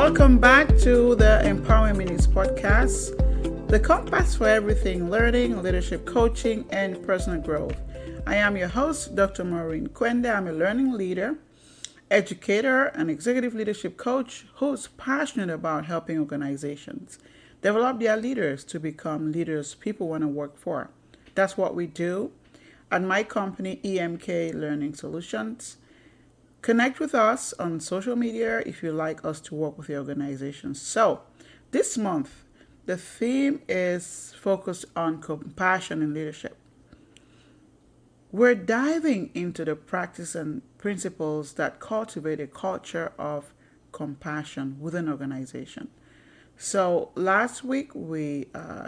Welcome back to the Empowerment Minutes podcast, the compass for everything learning, leadership coaching, and personal growth. I am your host, Dr. Maurine Kwende. I'm a learning leader, educator, and executive leadership coach who's passionate about helping organizations develop their leaders to become leaders people want to work for. That's what we do at my company, EMK Learning Solutions. Connect with us on social media if you'd like us to work with your organization. So, this month, the theme is focused on compassion in leadership. We're diving into the practice and principles that cultivate a culture of compassion within organization. So last week we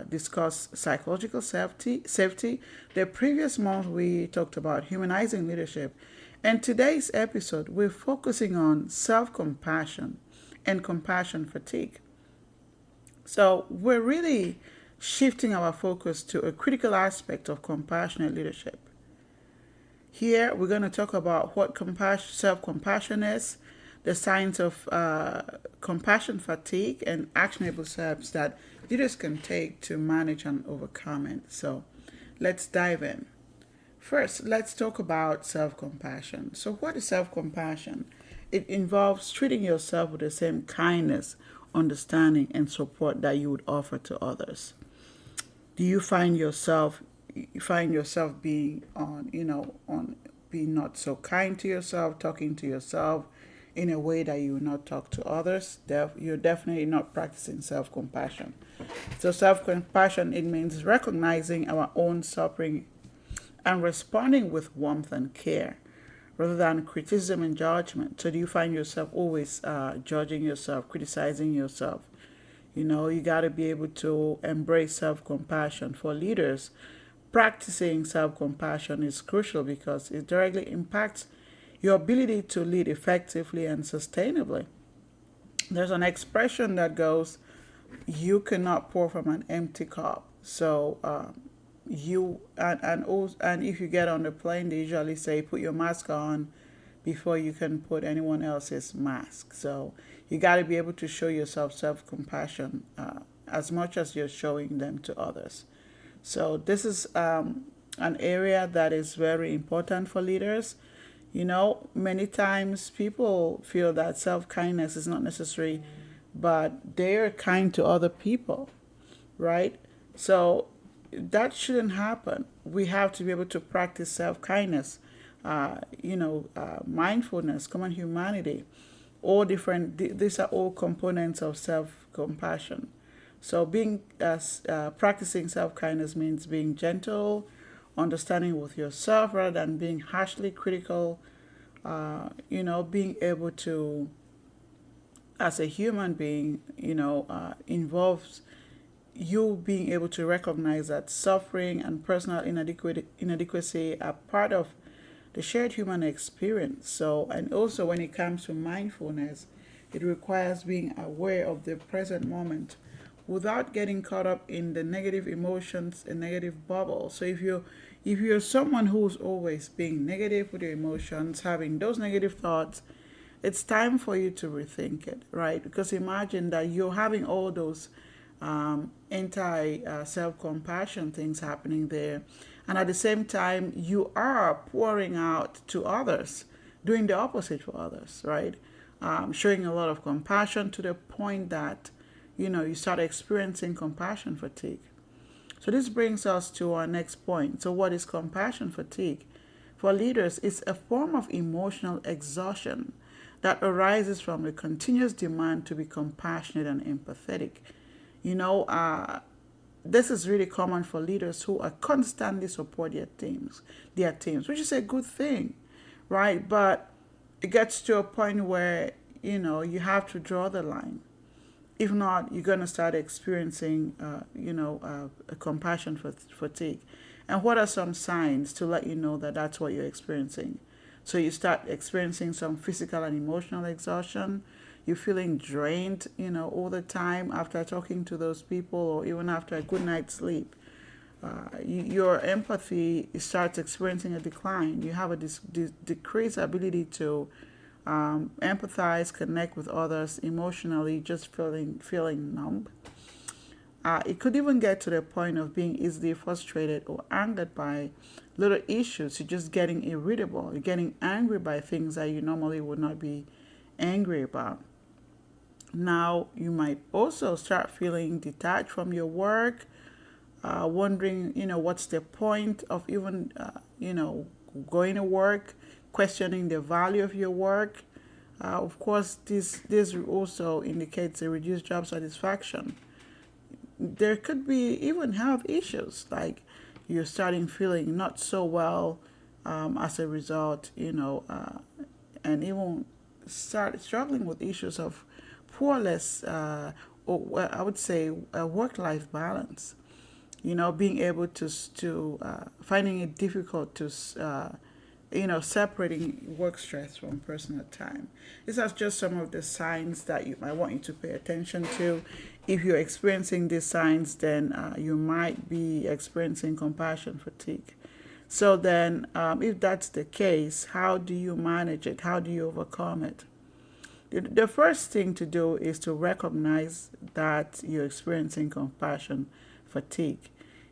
discussed psychological safety. The previous month we talked about humanizing leadership. And today's episode we're focusing on self-compassion and compassion fatigue. So we're really shifting our focus to a critical aspect of compassionate leadership. Here we're going to talk about what self-compassion is, the science of compassion fatigue, and actionable steps that leaders can take to manage and overcome it. So let's dive in. First, let's talk about self-compassion. So what is self-compassion? It involves treating yourself with the same kindness, understanding, and support that you would offer to others. Do you find yourself being being not so kind to yourself, talking to yourself in a way that you will not talk to others? You're definitely not practicing self-compassion. So self-compassion, it means recognizing our own suffering and responding with warmth and care rather than criticism and judgment. So do you find yourself always judging yourself, criticizing yourself? You got to be able to embrace self-compassion. For leaders, practicing self-compassion is crucial because it directly impacts your ability to lead effectively and sustainably. There's an expression that goes, you cannot pour from an empty cup. So and if you get on the plane, they usually say put your mask on before you can put anyone else's mask. So you got to be able to show yourself self-compassion as much as you're showing them to others. So this is an area that is very important for leaders. Many times people feel that self-kindness is not necessary, but they're kind to other people, right? So that shouldn't happen. We have to be able to practice self-kindness, mindfulness, common humanity, all different. These are all components of self-compassion. So practicing self-kindness means being gentle, understanding with yourself rather than being harshly critical. Being able to, as a human being, involves you being able to recognize that suffering and personal inadequacy are part of the shared human experience. So, and also when it comes to mindfulness, it requires being aware of the present moment without getting caught up in the negative emotions and negative bubble. So if you're someone who's always being negative with your emotions, having those negative thoughts, it's time for you to rethink it, right? Because imagine that you're having all those anti-self-compassion things happening there, and at the same time you are pouring out to others, doing the opposite for others, right? Showing a lot of compassion to the point that you start experiencing compassion fatigue. So this brings us to our next point. So what is compassion fatigue? For leaders, it's a form of emotional exhaustion that arises from the continuous demand to be compassionate and empathetic. This is really common for leaders who are constantly support their teams, which is a good thing, right? But it gets to a point where, you have to draw the line. If not, you're going to start experiencing, a compassion fatigue. And what are some signs to let you know that that's what you're experiencing? So you start experiencing some physical and emotional exhaustion. You're feeling drained, all the time after talking to those people or even after a good night's sleep. Your empathy starts experiencing a decline. You have a decreased ability to empathize, connect with others emotionally, just feeling numb. It could even get to the point of being easily frustrated or angered by little issues. You're just getting irritable. You're getting angry by things that you normally would not be angry about. Now, you might also start feeling detached from your work, wondering, what's the point of even, going to work, questioning the value of your work. Of course, this also indicates a reduced job satisfaction. There could be even health issues like you're starting feeling not so well as a result, and even start struggling with issues of poorless, or I would say, work-life balance. Being able to finding it difficult to separating work stress from personal time. These are just some of the signs that I want you to pay attention to. If you're experiencing these signs, then you might be experiencing compassion fatigue. So then, if that's the case, how do you manage it? How do you overcome it? The first thing to do is to recognize that you're experiencing compassion fatigue.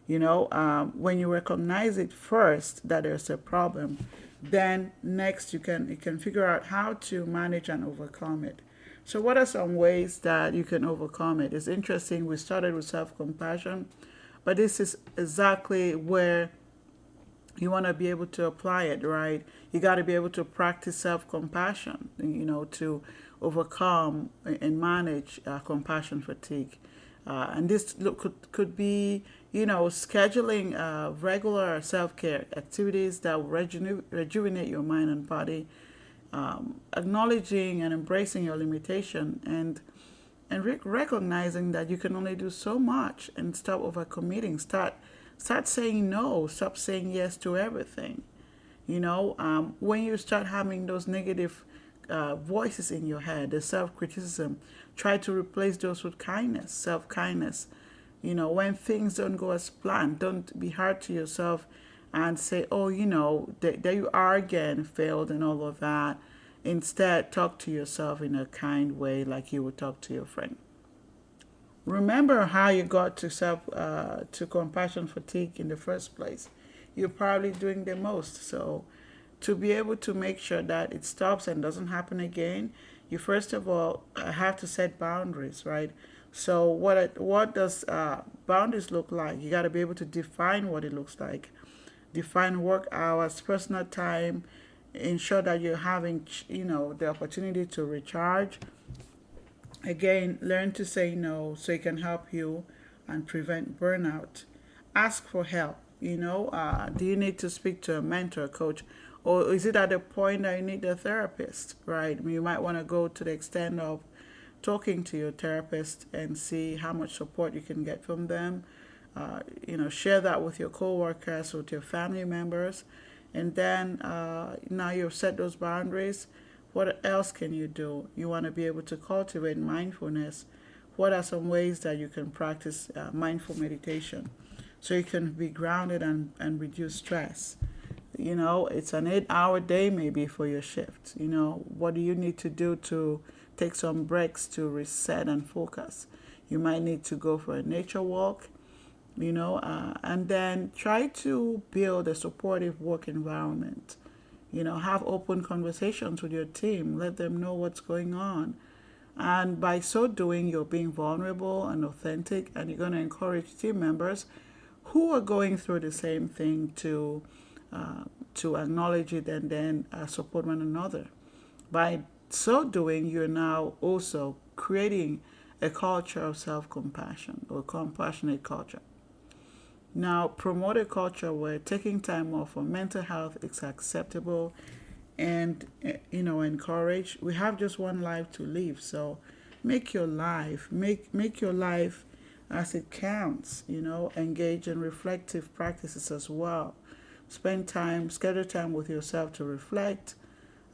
When you recognize it first that there's a problem, then next you can figure out how to manage and overcome it. So what are some ways that you can overcome it? It's interesting. We started with self-compassion, but this is exactly where you want to be able to apply it, right? You got to be able to practice self-compassion, to overcome and manage compassion fatigue. And this could be, scheduling regular self-care activities that will rejuvenate your mind and body, acknowledging and embracing your limitation, and recognizing that you can only do so much, and stop overcommitting. Start saying no. Stop saying yes to everything. When you start having those negative voices in your head, the self-criticism, try to replace those with kindness, self-kindness. When things don't go as planned, don't be hard to yourself and say, oh, there you are again, failed and all of that. Instead, talk to yourself in a kind way, like you would talk to your friend. Remember how you got to compassion fatigue in the first place. You're probably doing the most. So to be able to make sure that it stops and doesn't happen again, you first of all have to set boundaries, right? So what does boundaries look like? You got to be able to define what it looks like. Define work hours, personal time, ensure that you're having the opportunity to recharge. Again, learn to say no so it can help you and prevent burnout. Ask for help. Do you need to speak to a mentor, coach, or is it at the point that you need a therapist? Right? You might want to go to the extent of talking to your therapist and see how much support you can get from them. Share that with your coworkers, with your family members, and then now you've set those boundaries. What else can you do? You want to be able to cultivate mindfulness. What are some ways that you can practice mindful meditation so you can be grounded and reduce stress? It's an 8-hour day maybe for your shift. What do you need to do to take some breaks to reset and focus? You might need to go for a nature walk, and then try to build a supportive work environment. Have open conversations with your team. Let them know what's going on. And by so doing, you're being vulnerable and authentic, and you're going to encourage team members who are going through the same thing to acknowledge it and then support one another. By so doing, you're now also creating a culture of self-compassion or compassionate culture. Now, promote a culture where taking time off for mental health is acceptable and encouraged. We have just one life to live, so make your life as it counts. Engage in reflective practices as well. Schedule time with yourself to reflect.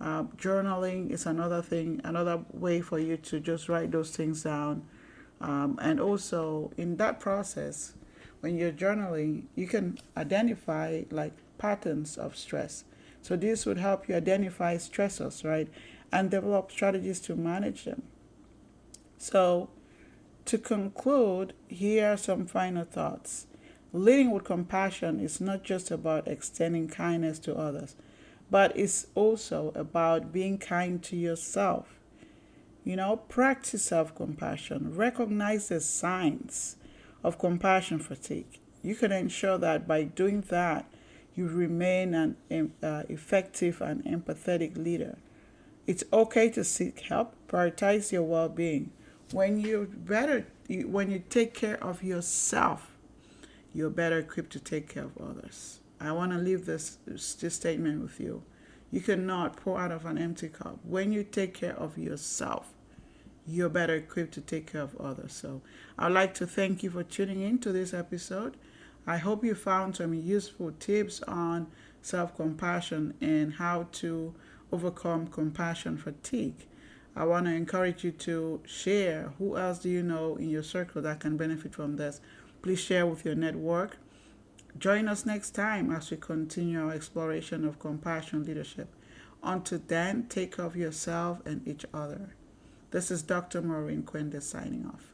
Journaling is another way for you to just write those things down. And also in that process, when you're journaling, you can identify like patterns of stress. So this would help you identify stressors, right? and develop strategies to manage them. So, to conclude, here are some final thoughts. Leading with compassion is not just about extending kindness to others, but it's also about being kind to yourself. Practice self compassion, recognize the signs of compassion fatigue. You can ensure that by doing that, you remain an effective and empathetic leader. It's okay to seek help, prioritize your well being. When you take care of yourself, you're better equipped to take care of others. I want to leave this statement with you. You cannot pour out of an empty cup. When you take care of yourself, you're better equipped to take care of others. So I'd like to thank you for tuning in to this episode. I hope you found some useful tips on self-compassion and how to overcome compassion fatigue. I want to encourage you to share. Who else do you know in your circle that can benefit from this? Please share with your network. Join us next time as we continue our exploration of compassion leadership. Until then, take care of yourself and each other. This is Dr. Maurine Kwende signing off.